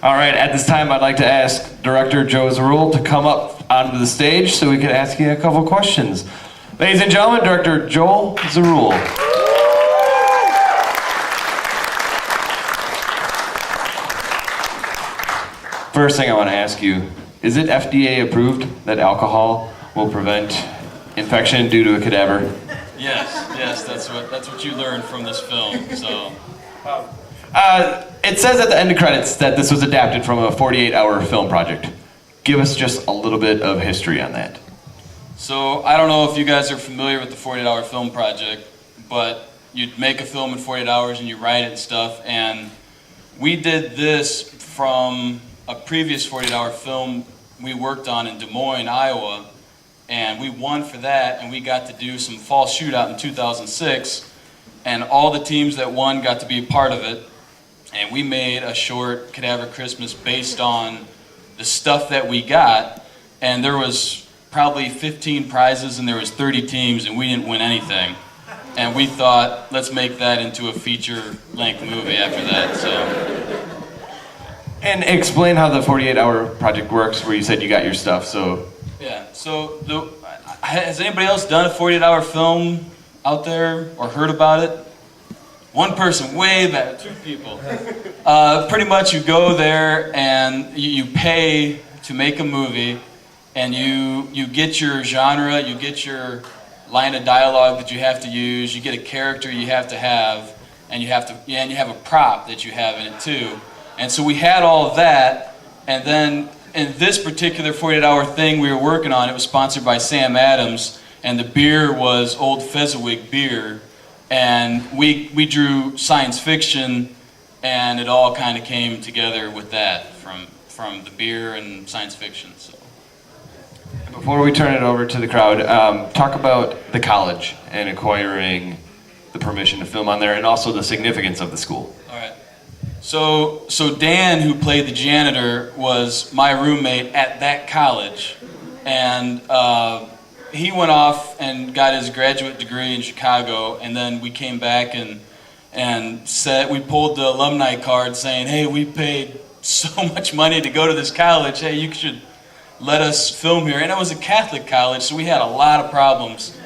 All right, at this time, I'd like to ask Director Joe Zerull to come up onto the stage so we can ask you a couple questions. Ladies and gentlemen, Director Joel Zerull. First thing I want to ask you, is it FDA approved that alcohol will prevent infection due to a cadaver? Yes, that's what you learned from this film. So, it says at the end of credits that this was adapted from a 48-hour film project. Give us just a little bit of history on that. So I don't know if you guys are familiar with the 48-hour film project, but you'd make a film in 48 hours and you write it and stuff. And we did this from a previous 48-hour film we worked on in Des Moines, Iowa. And we won for that, and we got to do some fall shootout in 2006, and all the teams that won got to be a part of it, and we made a short Cadaver Christmas based on the stuff that we got, and there was probably 15 prizes, and there was 30 teams, and we didn't win anything. And we thought, let's make that into a feature-length movie after that, so. And explain how the 48-hour project works, where you said you got your stuff, so. Yeah, so has anybody else done a 48-hour film out there or heard about it? One person, way back, 2 people. Pretty much you go there and you pay to make a movie, and you get your genre, you get your line of dialogue that you have to use, you get a character you have to have, and you have a prop that you have in it too. And so we had all of that, and then in this particular 48-hour thing we were working on, it was sponsored by Sam Adams, and the beer was Old Fezziwig beer, and we drew science fiction, and it all kind of came together with that from the beer and science fiction. So. Before we turn it over to the crowd, talk about the college and acquiring the permission to film on there, and also the significance of the school. All right. So Dan, who played the janitor, was my roommate at that college, and he went off and got his graduate degree in Chicago, and then we came back and said, we pulled the alumni card saying, hey, we paid so much money to go to this college, hey, you should let us film here. And it was a Catholic college, so we had a lot of problems.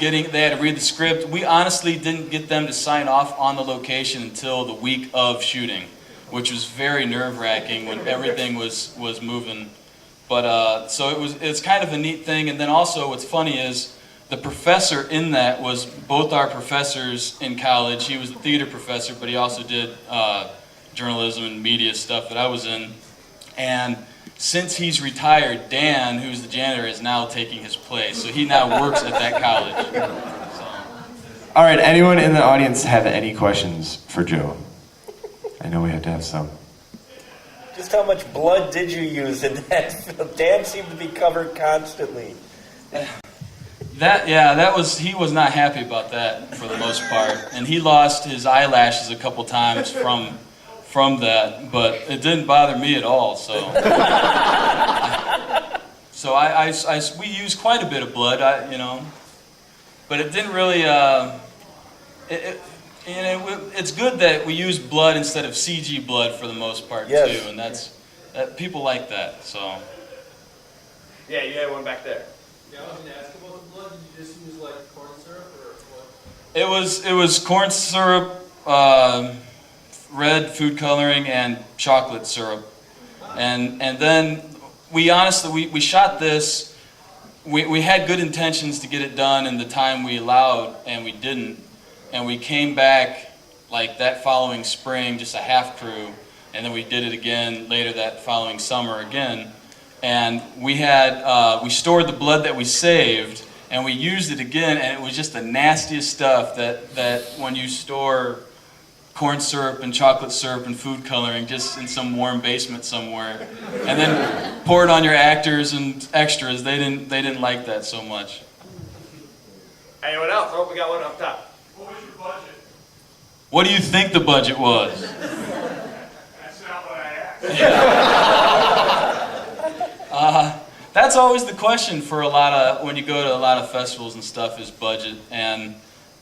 They had to read the script. We honestly didn't get them to sign off on the location until the week of shooting, which was very nerve-wracking when everything was moving. But so it's kind of a neat thing. And then also what's funny is the professor in that was both our professors in college. He was the theater professor, but he also did journalism and media stuff that I was in. And since he's retired, Dan, who's the janitor, is now taking his place. So he now works at that college. So. All right, anyone in the audience have any questions for Joe? I know we have to have some. Just how much blood did you use in that film? Dan seemed to be covered constantly. He was not happy about that for the most part. And he lost his eyelashes a couple times from that, but it didn't bother me at all. So, we used quite a bit of blood, but it didn't really. It's good that we use blood instead of CG blood for the most part too, and people like that. So. Yeah, you had one back there. Yeah, I was going to ask about the blood. Did you just use like corn syrup or what? It was corn syrup. Red food coloring and chocolate syrup, and then we shot this. We had good intentions to get it done in the time we allowed, and we didn't. And we came back like that following spring, just a half crew, and then we did it again later that following summer again. And we stored the blood that we saved, and we used it again, and it was just the nastiest stuff that when you store corn syrup and chocolate syrup and food coloring just in some warm basement somewhere, and then pour it on your actors and extras. They didn't like that so much. Anyone else? Oh, we got one up top. What was your budget? What do you think the budget was? That's not what I asked. That's always the question for when you go to a lot of festivals and stuff, is budget, and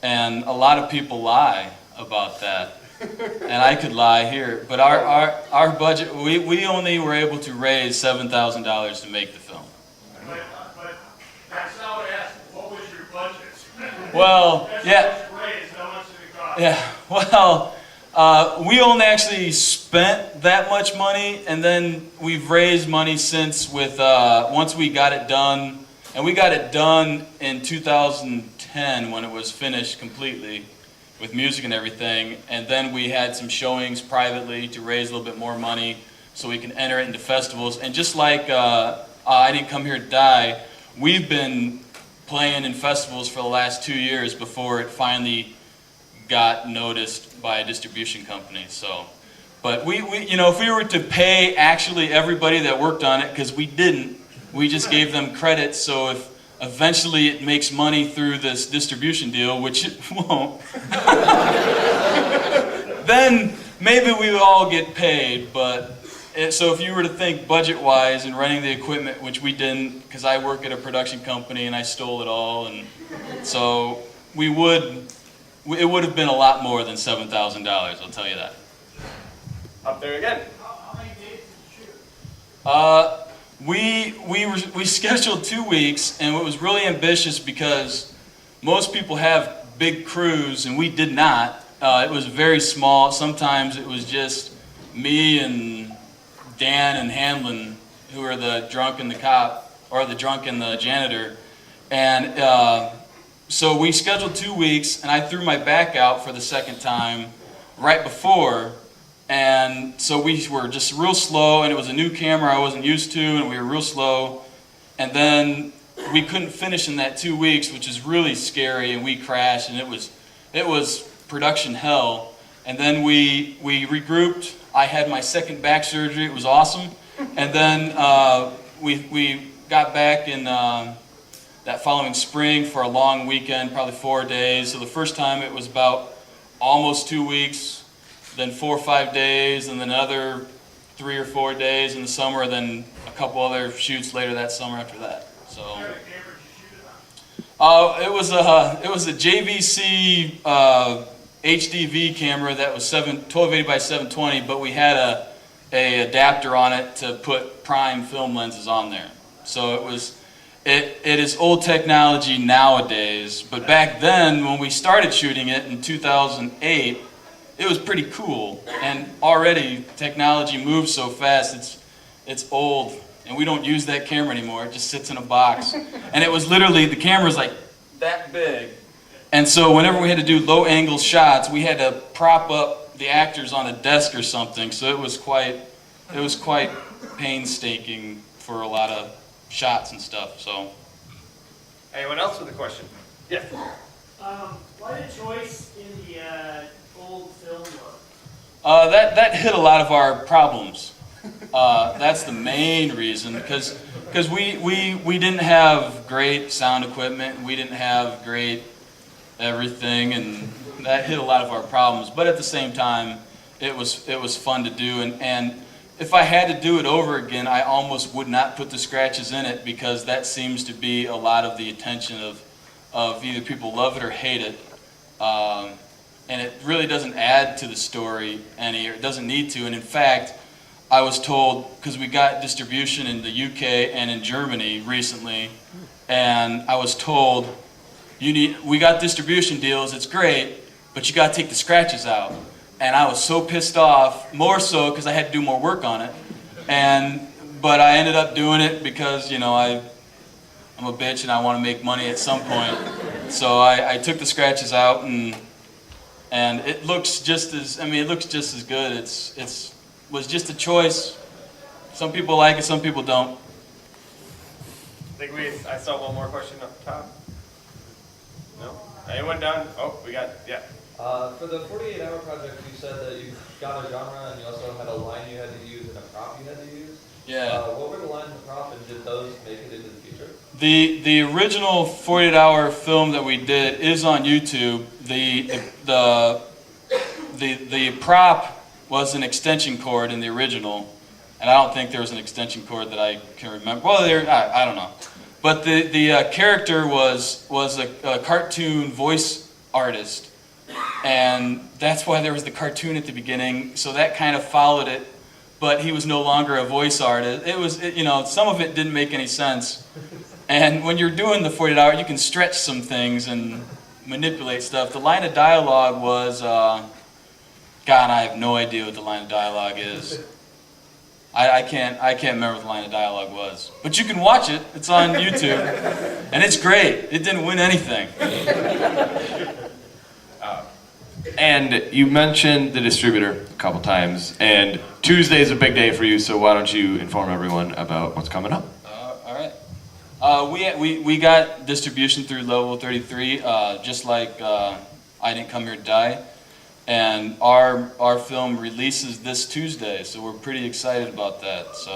a lot of people lie about that. and I could lie here. But our budget, we only were able to raise $7,000 to make the film. But that's not what I asked. What was your budget? Well, yeah. Raised, how much did it cost? Yeah, well, we only actually spent that much money, and then we've raised money since with, once we got it done, and we got it done in 2010 when it was finished completely with music and everything, and then we had some showings privately to raise a little bit more money so we can enter it into festivals. And just like I Didn't Come Here to Die, we've been playing in festivals for the last 2 years before it finally got noticed by a distribution company. So, but we you know, if we were to pay actually everybody that worked on it, because we didn't, we just gave them credit. So if eventually it makes money through this distribution deal, which it won't, then maybe we would all get paid. But so if you were to think budget-wise and running the equipment, which we didn't, because I work at a production company and I stole it all, and so it would have been a lot more than $7,000, I'll tell you that. Up there again. How many days did you shoot? We scheduled 2 weeks, and it was really ambitious because most people have big crews, and we did not. It was very small. Sometimes it was just me and Dan and Hanlon, who are the drunk and the cop, or the drunk and the janitor. And so we scheduled 2 weeks, and I threw my back out for the second time right before. And so we were just real slow, and it was a new camera I wasn't used to, and we were real slow. And then we couldn't finish in that 2 weeks, which is really scary, and we crashed, and it was production hell. And then we regrouped. I had my second back surgery. It was awesome. And then we got back in that following spring for a long weekend, probably 4 days. So the first time it was about almost 2 weeks, then 4 or 5 days, and then another 3 or 4 days in the summer, then a couple other shoots later that summer after that. So it was a JVC HDV camera that was 1280 by 720, but we had a adapter on it to put prime film lenses on there. So it is old technology nowadays, but back then when we started shooting it in 2008, it was pretty cool. And already technology moves so fast, it's old, and we don't use that camera anymore. It just sits in a box. And it was literally, the camera's like that big. And so whenever we had to do low angle shots, we had to prop up the actors on a desk or something. So it was quite painstaking for a lot of shots and stuff. So. Anyone else with a question? Yes. Why the choice in the old film look? That hit a lot of our problems. That's the main reason, because we didn't have great sound equipment, we didn't have great everything, and that hit a lot of our problems. But at the same time, it was fun to do, and if I had to do it over again, I almost would not put the scratches in it, because that seems to be a lot of the attention of either people love it or hate it. And it really doesn't add to the story any, or it doesn't need to. And in fact, I was told, because we got distribution in the UK and in Germany recently, and I was told, we got distribution deals, it's great, but you got to take the scratches out. And I was so pissed off, more so because I had to do more work on it. But I ended up doing it because, you know, I'm a bitch and I want to make money at some point. So I took the scratches out, and it looks just as, it looks just as good. It was just a choice. Some people like it, some people don't. I saw one more question up top. No? Anyone done? Oh, we got, yeah. For the 48-hour project, you said that you got a genre and you also had a line you had to use and a prop you had to use. Yeah. What were the line and the prop, and did those make it into the future? The original 48-hour film that we did is on YouTube. The prop was an extension cord in the original, and I don't think there was an extension cord that I can remember. Well, I don't know. But the character was a cartoon voice artist, And that's why there was the cartoon at the beginning, so that kind of followed it, but he was no longer a voice artist. You know, some of it didn't make any sense. And when you're doing the 48 hour, you can stretch some things and manipulate stuff. The line of dialogue was, God, I have no idea what the line of dialogue is. I can't remember what the line of dialogue was. But you can watch it, it's on YouTube, and it's great. It didn't win anything. And you mentioned the distributor a couple times, and Tuesday is a big day for you, so why don't you inform everyone about what's coming up? All right. We got distribution through Level 33, just like I Didn't Come Here to Die. And our film releases this Tuesday, so we're pretty excited about that. So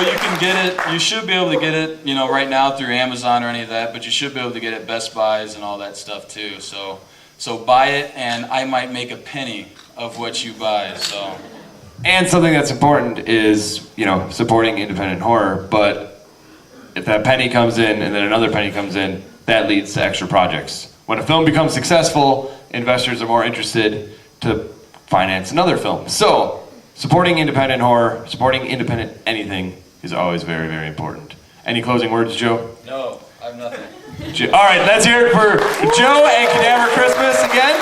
you can get it, you should be able to get it, you know, right now through Amazon or any of that, but you should be able to get it at Best Buys and all that stuff too. So buy it, and I might make a penny of what you buy, so. And something that's important is, you know, supporting independent horror, but if that penny comes in and then another penny comes in, that leads to extra projects. When a film becomes successful, investors are more interested to finance another film. So, supporting independent horror, supporting independent anything is always very, very important. Any closing words, Joe? No, I have nothing. All right, let's hear it for Joe and Cadaver Christmas again.